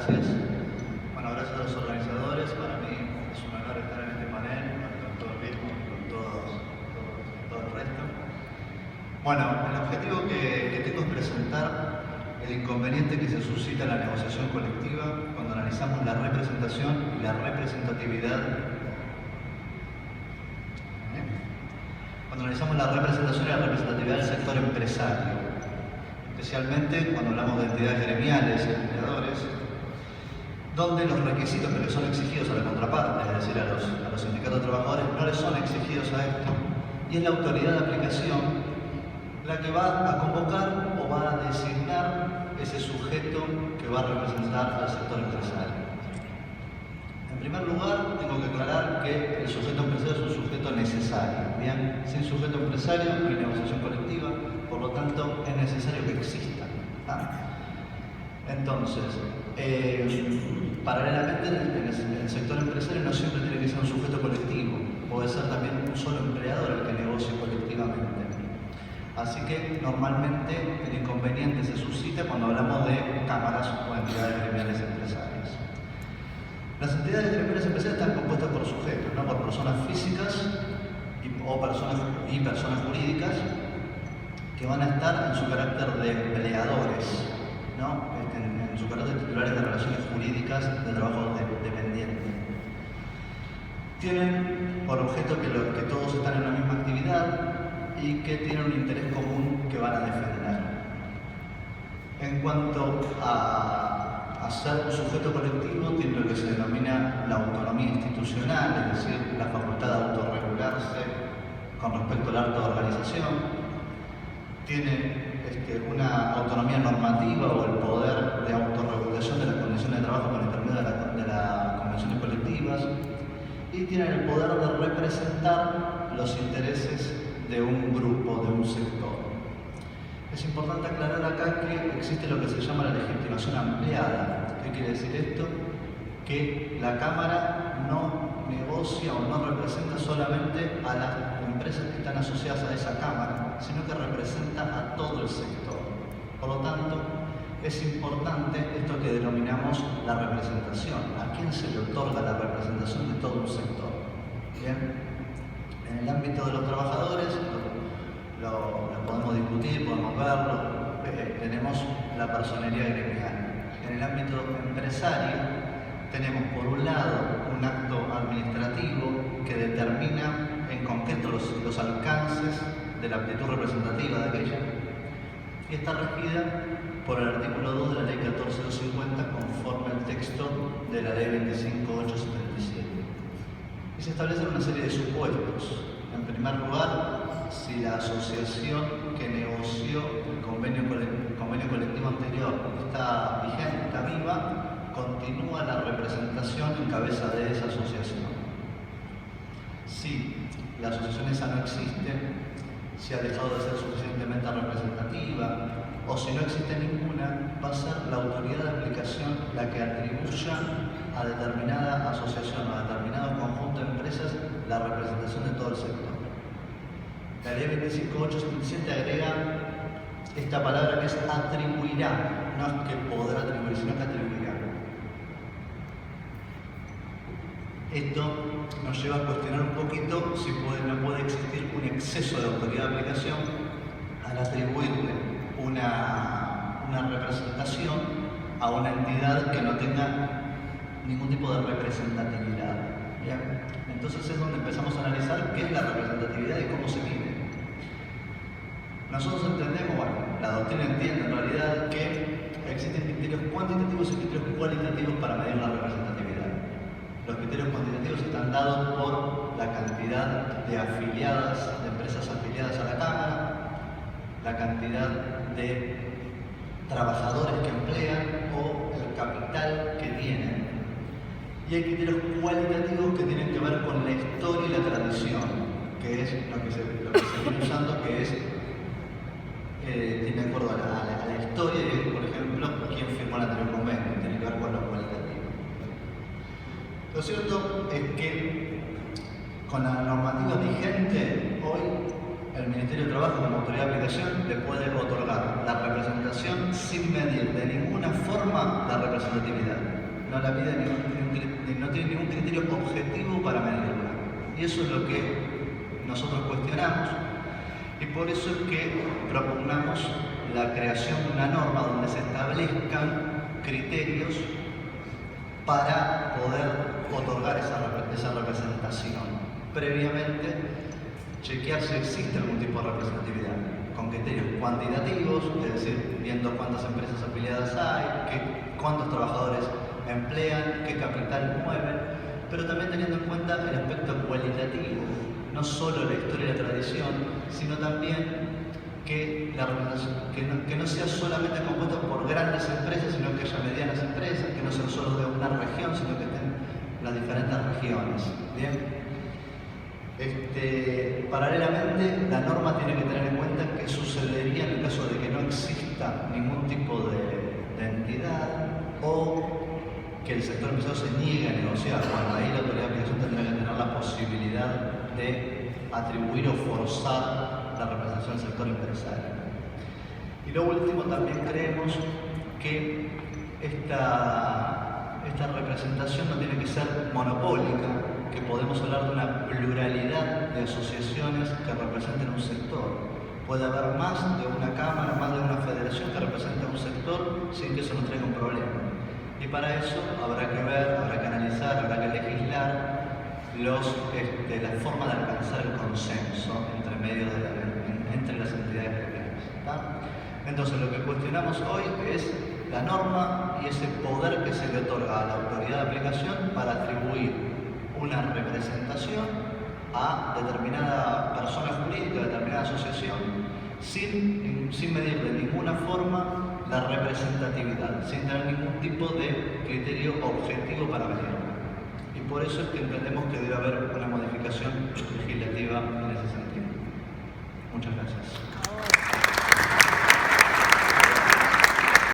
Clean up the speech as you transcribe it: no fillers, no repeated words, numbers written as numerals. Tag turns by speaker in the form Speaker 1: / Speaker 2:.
Speaker 1: gracias. Bueno, gracias a los organizadores. Para mí es un honor estar en este panel con todo el ritmo y con todo el resto. Bueno, el objetivo que tengo es presentar el inconveniente que se suscita en la negociación colectiva cuando analizamos la representación y la representatividad. Cuando analizamos la representación y la representatividad del sector empresario, especialmente cuando hablamos de entidades gremiales y empleadores, donde los requisitos que les son exigidos a la contraparte, es decir, a los sindicatos de trabajadores, no les son exigidos a esto, y es la autoridad de aplicación la que va a convocar o va a designar ese sujeto que va a representar al sector empresario. En primer lugar, tengo que aclarar que el sujeto empresario es un sujeto necesario. Bien, sin sujeto empresario no hay negociación colectiva, por lo tanto es necesario que exista. Entonces, paralelamente en el sector empresario no siempre tiene que ser un sujeto colectivo, puede ser también un solo empleador el que negocie colectivamente. Así que normalmente el inconveniente se suscita cuando hablamos de cámaras o entidades gremiales empresarias. Las entidades gremiales empresarias están compuestas por sujetos, ¿no? Por personas físicas y personas jurídicas que van a estar en su carácter de empleadores, ¿no? En su carácter de titulares de relaciones jurídicas de trabajo dependiente. Tienen por objeto que todos están en la misma actividad y que tienen un interés común que van a defender. En cuanto a ser un sujeto colectivo, tiene lo que se denomina la autonomía institucional, es decir, la facultad de autorregularse con respecto al acto de organización. Tiene una autonomía normativa o el poder de autorregulación de las condiciones de trabajo por intermedio de las convenciones colectivas, y tienen el poder de representar los intereses de un grupo, de un sector. Es importante aclarar acá que existe lo que se llama la legitimación ampliada. ¿Qué quiere decir esto? Que la Cámara no negocia o no representa solamente a las empresas que están asociadas a esa Cámara, sino que representa a todo el sector. Por lo tanto, es importante esto que denominamos la representación. ¿A quién se le otorga la representación de todo un sector? Bien. En el ámbito de los trabajadores, lo podemos discutir, podemos verlo, tenemos la personería gremial. En el ámbito empresario, tenemos por un lado un acto administrativo que determina en concreto los alcances de la aptitud representativa de aquella, y está regida por el artículo 2 de la Ley 14.250 conforme al texto de la Ley 25.877. Y se establecen una serie de supuestos. En primer lugar, si la asociación que negoció el convenio colectivo anterior está vigente, está viva, continúa la representación en cabeza de esa asociación. Si la asociación esa no existe, si ha dejado de ser suficientemente representativa, o si no existe ninguna, va a ser la autoridad de aplicación la que atribuya a determinada asociación o a determinado conjunto de empresas la representación de todo el sector. La Ley 25.877 agrega esta palabra que es atribuirá, no es que podrá atribuir, sino que atribuirá. Esto nos lleva a cuestionar un poquito si no puede existir un exceso de autoridad de aplicación al atribuirle una representación a una entidad que no tenga ningún tipo de representatividad. ¿Bien? Entonces es donde empezamos a analizar qué es la representatividad y cómo se mide. Nosotros entendemos, bueno, la doctrina entiende en realidad que existen criterios cuantitativos y criterios cualitativos para medir la representatividad. Los criterios cuantitativos están dados por la cantidad de afiliadas, de empresas afiliadas a la Cámara, la cantidad de trabajadores que emplean o el capital que tienen. Y hay criterios cualitativos que tienen que ver con la historia y la tradición, que es lo que se viene usando, que es de acuerdo a la historia y, por ejemplo, quién firmó el anterior convenio, tiene que ver con lo cualitativo. Lo cierto es que con la normativa vigente, hoy el Ministerio de Trabajo como autoridad de aplicación le puede otorgar la representación sin medir de ninguna forma norma la representatividad. No la mide no tiene ningún criterio objetivo para medirla. Y eso es lo que nosotros cuestionamos. Y por eso es que propugnamos la creación de una norma donde se establezcan criterios para poder otorgar esa representación. Previamente, chequear si existe algún tipo de representatividad, con criterios cuantitativos, es decir, viendo cuántas empresas afiliadas hay, cuántos trabajadores emplean, qué capital mueven, pero también teniendo en cuenta el aspecto cualitativo, no solo la historia y la tradición, sino también que no sea solamente compuesto por grandes empresas, sino que haya medianas empresas, que no sean solo de una región, sino que estén las diferentes regiones. Bien. Paralelamente, la norma tiene que tener en cuenta qué sucedería en el caso de que no exista ningún tipo de entidad o que el sector empresarial se niegue a negociar. Bueno, ahí la autoridad de aplicación tendrá que tener la posibilidad de atribuir o forzar la representación del sector empresarial. Y lo último, también creemos que esta representación no tiene que ser monopólica, que podemos hablar de una pluralidad de asociaciones que representen un sector. Puede haber más de una cámara, más de una federación que represente un sector sin que eso nos traiga un problema. Y para eso habrá que ver, habrá que analizar, habrá que legislar la forma de alcanzar el consenso entre las entidades gremiales. Entonces, lo que cuestionamos hoy es la norma y ese poder que se le otorga a la autoridad de aplicación para atribuir una representación a determinada persona jurídica, determinada asociación, sin medir de ninguna forma la representatividad, sin tener ningún tipo de criterio objetivo para medirla. Y por eso es que entendemos que debe haber una modificación legislativa en ese sentido. Muchas gracias.